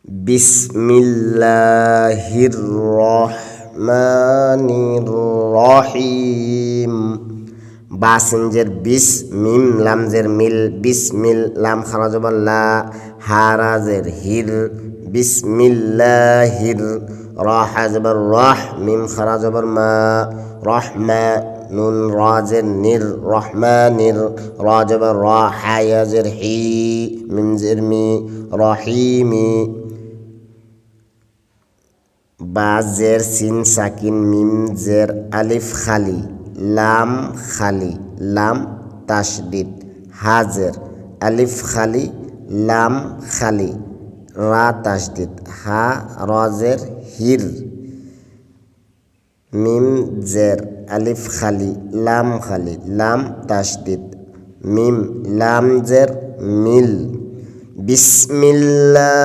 বিসমিল্লাহির রহমানির রহিম। বা সিনজের বিস, মিম লামজের মিল, বিসমিল লাম খারাজবর লা, হারাজের হির, বিসমিল্লাহির। র হাজবর রহ, মিম খারাজবর মা, রহমা নুন রাজের নির, রহমানির। রাজবর র, হায়াজের হি, মিমজের মি, রহিমি। বা জের সিন সাকিন, মিম জের আলিফ খালি, লাম খালি, লাম তাশদিদ। হাজের আলিফ খালি, লাম খালি, রা তাশদিদ। হা রজের হির, মিম জের আলিফ খালি, লাম খালি, লাম তাশদিদ। মিম লাম জের মিল। বিসমিল্লাহ।